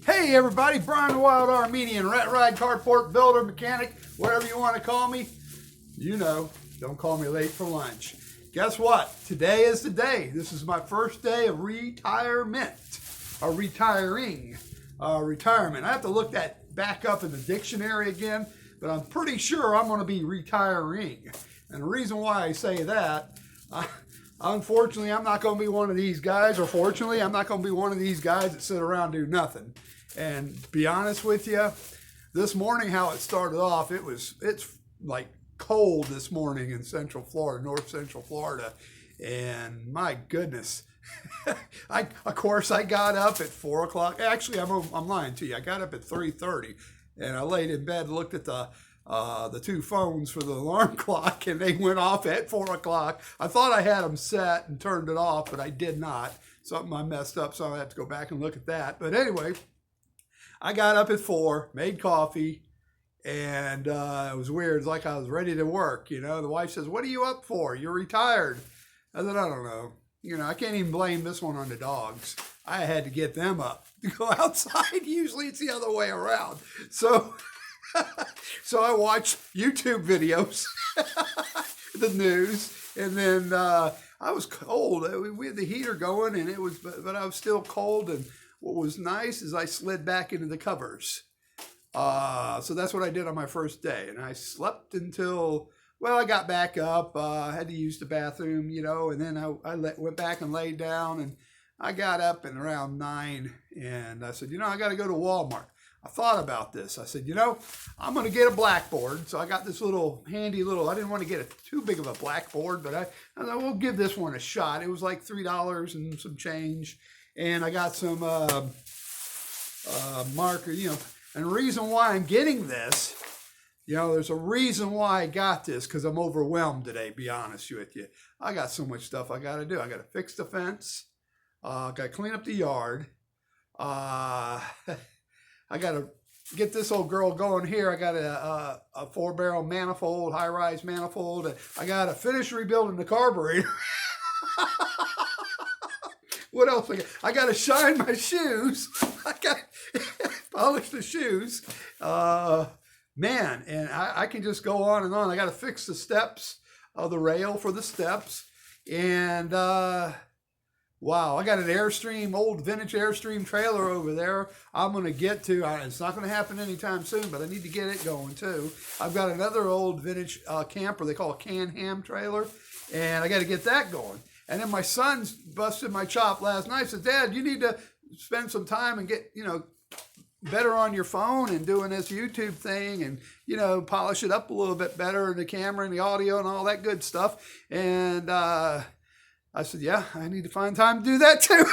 Hey everybody, Brian the Wild Armenian, rat ride, carport, builder, mechanic, whatever you want to call me. You know, don't call me late for lunch. Guess what? Today is the day. This is my first day of retirement, or retirement. I have to look that back up in the dictionary again, but I'm pretty sure I'm going to be retiring. And the reason why I say that, unfortunately, I'm not going to be one of these guys, or fortunately, I'm not going to be one of these guys that sit around and do nothing. And to be honest with you, this morning how it started off, it's like cold this morning in Central Florida, North Central Florida, and my goodness, of course I got up at 4 o'clock. Actually, I'm lying to you. I got up at 3:30, and I laid in bed and looked at the two phones for the alarm clock, and they went off at 4 o'clock. I thought I had them set and turned it off, but I did not. Something I messed up, so I have to go back and look at that. But anyway, I got up at 4, made coffee, and it was weird. It's like I was ready to work. You know, the wife says, "What are you up for? You're retired." I said, "I don't know. You know, I can't even blame this one on the dogs. I had to get them up to go outside. Usually it's the other way around." So I watched YouTube videos, the news, and then I was cold. We had the heater going, and but I was still cold. And what was nice is I slid back into the covers. So that's what I did on my first day, and I slept until, well, I got back up. I had to use the bathroom, you know, and then I went back and laid down, and I got up at around 9, and I said, you know, I got to go to Walmart. I thought about this. I said, you know, I'm going to get a Blackboard. So I got this little handy I didn't want to get too big of a Blackboard, but I thought, we'll give this one a shot. It was like $3 and some change. And I got some marker, you know. And the reason why I'm getting this, you know, there's a reason why I got this, because I'm overwhelmed today, be honest with you. I got so much stuff I got to do. I got to fix the fence. Got to clean up the yard. I got to get this old girl going here. I got a 4-barrel manifold, high-rise manifold. I got to finish rebuilding the carburetor. What else? I got to shine my shoes. I got to polish the shoes. Man, and I can just go on and on. I got to fix the steps, the rail for the steps. And wow, I got an Airstream, old vintage Airstream trailer over there. I'm going to get to. It's not going to happen anytime soon, but I need to get it going too. I've got another old vintage camper they call a Can-Ham trailer, and I got to get that going. And then my son's busted my chop last night. Said, "Dad, you need to spend some time and get, you know, better on your phone and doing this YouTube thing, and, you know, polish it up a little bit better, and the camera and the audio and all that good stuff." And I said, "Yeah, I need to find time to do that too."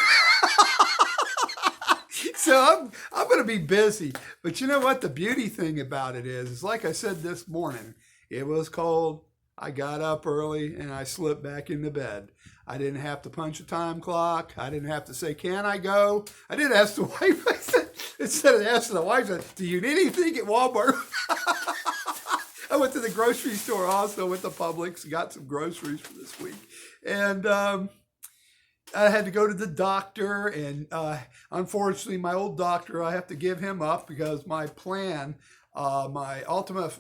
So I'm going to be busy. But you know what? The beauty thing about it is like I said this morning, it was cold. I got up early and I slipped back into bed. I didn't have to punch a time clock. I didn't have to say, "Can I go?" I did ask the wife. I said, instead of asking the wife, I said, "Do you need anything at Walmart?" I went to the grocery store also, went to Publix, got some groceries for this week. And I had to go to the doctor. And unfortunately, my old doctor, I have to give him up because my plan, my ultimate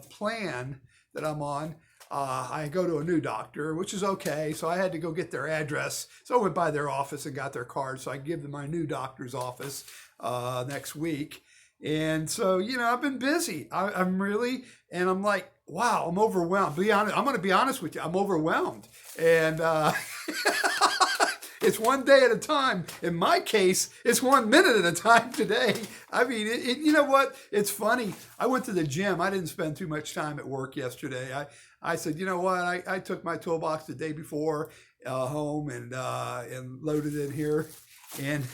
plan that I'm on, I go to a new doctor, which is okay. So I had to go get their address. So I went by their office and got their card. So I give them my new doctor's office next week. And so, you know, I've been busy. I'm really, and I'm like, wow, I'm overwhelmed. I'm going to be honest with you. I'm overwhelmed. And it's one day at a time. In my case, it's 1 minute at a time today. I mean, you know what? It's funny. I went to the gym. I didn't spend too much time at work yesterday. I said, you know what? I took my toolbox the day before home and loaded it here. And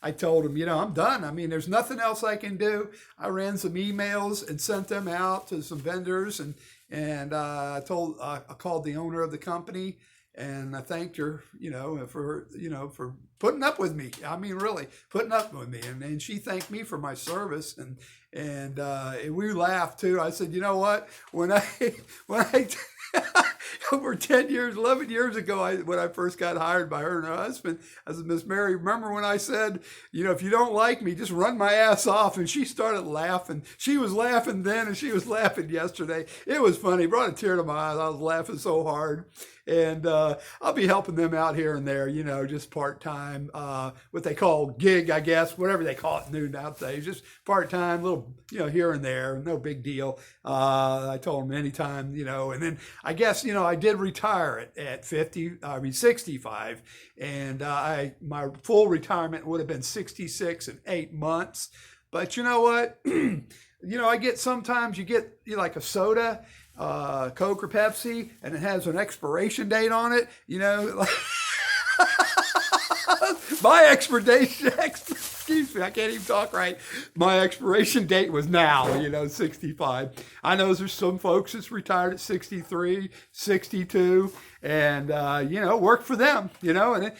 I told him, you know, I'm done. I mean, there's nothing else I can do. I ran some emails and sent them out to some vendors, and I called the owner of the company, and I thanked her, you know, for putting up with me. I mean, really putting up with me, and she thanked me for my service, and we laughed too. I said, you know what? When I over 10 years, 11 years ago, when I first got hired by her and her husband, I said, Miss Mary, remember when I said, if you don't like me, just run my ass off? And she started laughing. She was laughing then, and she was laughing yesterday. It was funny. It brought a tear to my eyes. I was laughing so hard. And I'll be helping them out here and there, just part-time, what they call gig, I guess, whatever they call it nowadays, just part-time, little, here and there, no big deal. I told them anytime, and then I guess, I did retire at 65, and my full retirement would have been 66 and 8 months. But you know what? Sometimes you get like a soda, Coke or Pepsi, and it has an expiration date on it, my excuse me, I can't even talk right. My expiration date was now, 65. I know there's some folks that's retired at 63, 62, and, work for them, and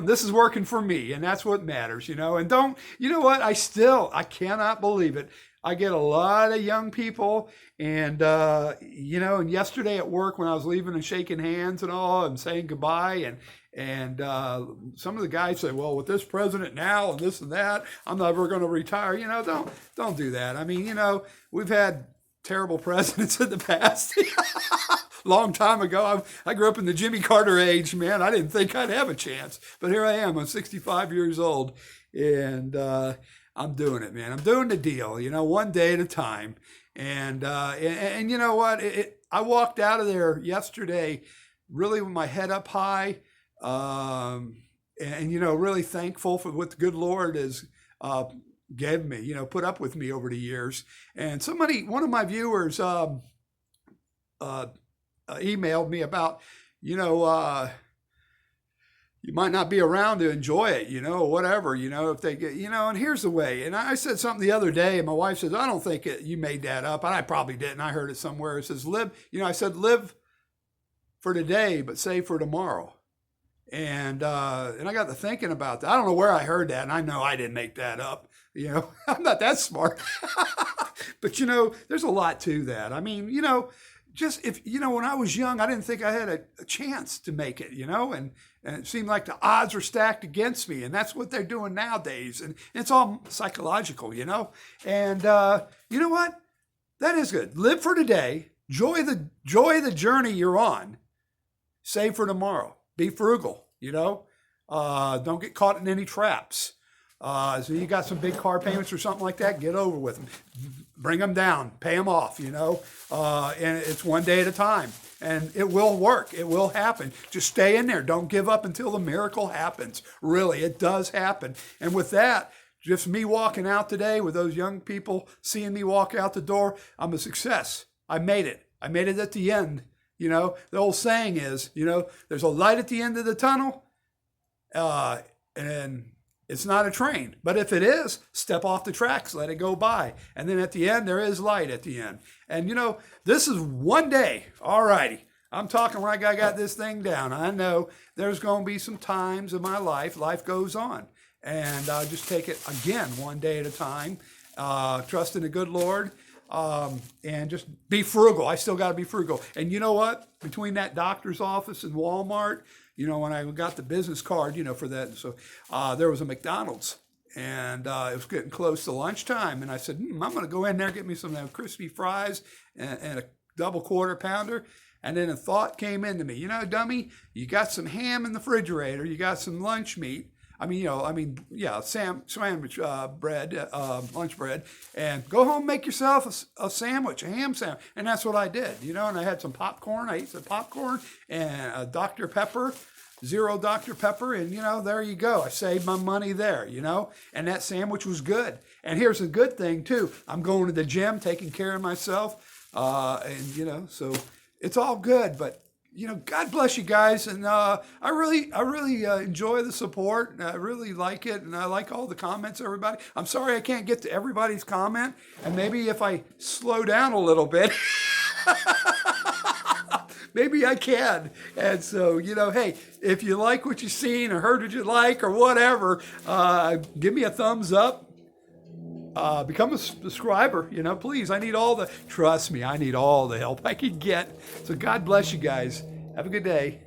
this is working for me, and that's what matters, and don't, I cannot believe it. I get a lot of young people, and and yesterday at work when I was leaving and shaking hands and all and saying goodbye, and some of the guys say, well, with this president now and this and that, I'm never going to retire. Don't do that. I mean, we've had terrible presidents in the past. Long time ago. I grew up in the Jimmy Carter age, man. I didn't think I'd have a chance, but here I am. I'm 65 years old, and I'm doing it, man. I'm doing the deal, one day at a time. And you know what? I walked out of there yesterday really with my head up high, and really thankful for what the good Lord has given me, put up with me over the years. And one of my viewers emailed me about, you might not be around to enjoy it, whatever, if they get, and here's the way. And I said something the other day, and my wife says, I don't think you made that up. And I probably didn't. I heard it somewhere. It says, I said, live for today, but save for tomorrow. And I got to thinking about that. I don't know where I heard that. And I know I didn't make that up. I'm not that smart. But, there's a lot to that. I mean, just if, when I was young, I didn't think I had a chance to make it, and it seemed like the odds were stacked against me. And that's what they're doing nowadays. And it's all psychological, and you know what? That is good. Live for today. Enjoy the journey you're on. Save for tomorrow. Be frugal, don't get caught in any traps. So you got some big car payments or something like that, get over with them. Bring them down, pay them off, and it's one day at a time. And it will work. It will happen. Just stay in there. Don't give up until the miracle happens. Really, it does happen. And with that, just me walking out today with those young people seeing me walk out the door, I'm a success. I made it. I made it at the end. The old saying is, there's a light at the end of the tunnel, and it's not a train. But if it is, step off the tracks, let it go by. And then at the end, there is light at the end. And, this is one day. All righty. I'm talking like I got this thing down. I know there's going to be some times in my life goes on. And I'll just take it, again, one day at a time, trust in the good Lord. And just be frugal. I still got to be frugal. And you know what? Between that doctor's office and Walmart, when I got the business card, for that. So there was a McDonald's, and it was getting close to lunchtime. And I said, I'm going to go in there, get me some of them crispy fries and a double quarter pounder. And then a thought came into me, dummy, you got some ham in the refrigerator. You got some lunch meat. Sandwich bread, lunch bread, and go home, make yourself a sandwich, a ham sandwich. And that's what I did, and I had some popcorn. I ate some popcorn and a Dr. Pepper, zero Dr. Pepper. And, there you go. I saved my money there, and that sandwich was good. And here's a good thing too. I'm going to the gym, taking care of myself. So it's all good, but God bless you guys, and I really enjoy the support. I really like it, and I like all the comments, everybody. I'm sorry I can't get to everybody's comment, and maybe if I slow down a little bit, maybe I can. And so, hey, if you like what you've seen or heard what you like or whatever, give me a thumbs up. become a subscriber. You know, please. I need all the, trust me, I need all the help I can get. So God bless you guys. Have a good day.